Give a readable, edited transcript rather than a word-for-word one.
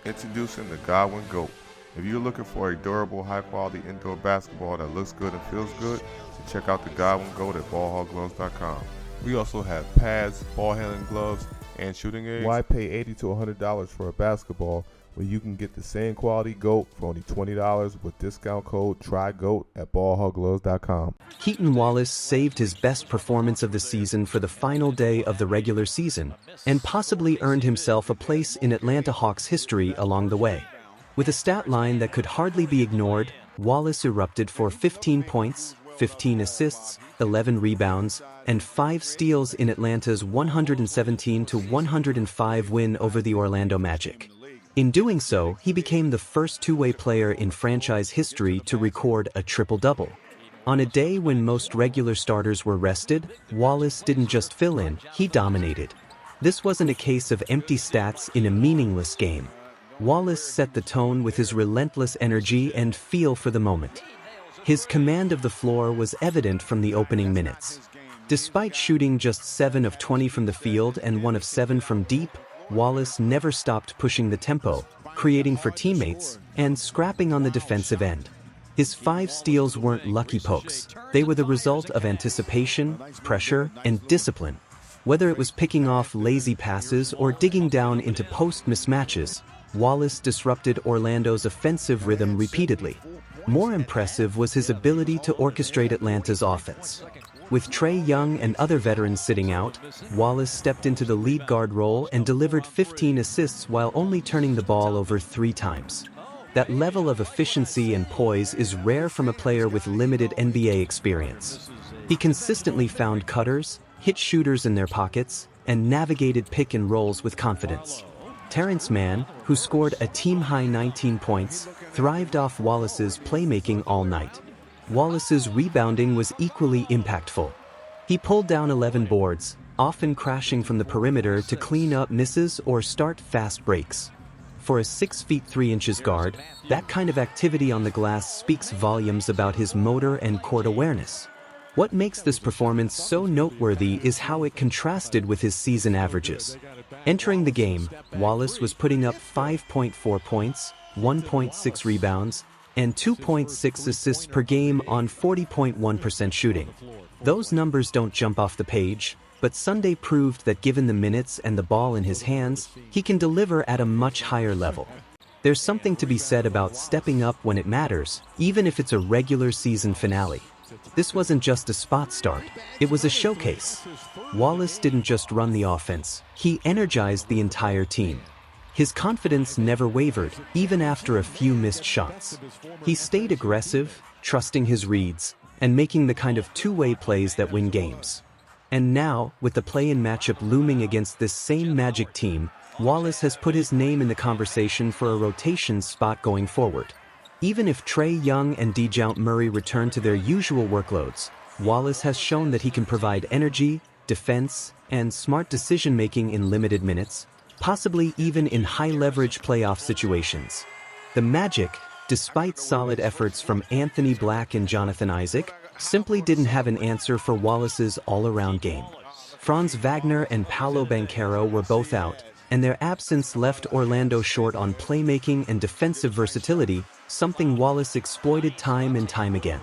Introducing the Godwin GOAT. If you're looking for a durable, high-quality indoor basketball that looks good and feels good, then check out the Godwin GOAT at ballhawgloves.com. We also have pads, ball handling gloves, and shooting aids. Why pay $80 to $100 for a basketball when you can get the same quality GOAT for only $20 with discount code TRYGOAT at ballhawgloves.com. Keaton Wallace saved his best performance of the season for the final day of the regular season and possibly earned himself a place in Atlanta Hawks history along the way. With a stat line that could hardly be ignored, Wallace erupted for 15 points, 15 assists, 11 rebounds, and 5 steals in Atlanta's 117-105 win over the Orlando Magic. In doing so, he became the first two-way player in franchise history to record a triple-double. On a day when most regular starters were rested, Wallace didn't just fill in, he dominated. This wasn't a case of empty stats in a meaningless game. Wallace set the tone with his relentless energy and feel for the moment. His command of the floor was evident from the opening minutes. Despite shooting just 7 of 20 from the field and 1 of 7 from deep, Wallace never stopped pushing the tempo, creating for teammates, and scrapping on the defensive end. His 5 steals weren't lucky pokes. They were the result of anticipation, pressure, and discipline. Whether it was picking off lazy passes or digging down into post mismatches, Wallace disrupted Orlando's offensive rhythm repeatedly. More impressive was his ability to orchestrate Atlanta's offense. With Trae Young and other veterans sitting out, Wallace stepped into the lead guard role and delivered 15 assists while only turning the ball over 3 times. That level of efficiency and poise is rare from a player with limited NBA experience. He consistently found cutters, hit shooters in their pockets, and navigated pick and rolls with confidence. Terrence Mann, who scored a team-high 19 points, thrived off Wallace's playmaking all night. Wallace's rebounding was equally impactful. He pulled down 11 boards, often crashing from the perimeter to clean up misses or start fast breaks. For a 6 feet 3 inches guard, that kind of activity on the glass speaks volumes about his motor and court awareness. What makes this performance so noteworthy is how it contrasted with his season averages. Entering the game, Wallace was putting up 5.4 points, 1.6 rebounds, and 2.6 assists per game on 40.1% shooting. Those numbers don't jump off the page, but Sunday proved that given the minutes and the ball in his hands, he can deliver at a much higher level. There's something to be said about stepping up when it matters, even if it's a regular season finale. This wasn't just a spot start, it was a showcase. Wallace didn't just run the offense, he energized the entire team. His confidence never wavered, even after a few missed shots. He stayed aggressive, trusting his reads, and making the kind of two-way plays that win games. And now, with the play-in matchup looming against this same Magic team, Wallace has put his name in the conversation for a rotation spot going forward. Even if Trae Young and DeJounte Murray return to their usual workloads, Wallace has shown that he can provide energy, defense, and smart decision-making in limited minutes, possibly even in high-leverage playoff situations. The Magic, despite solid efforts from Anthony Black and Jonathan Isaac, simply didn't have an answer for Wallace's all-around game. Franz Wagner and Paolo Banchero were both out, and their absence left Orlando short on playmaking and defensive versatility, something Wallace exploited time and time again.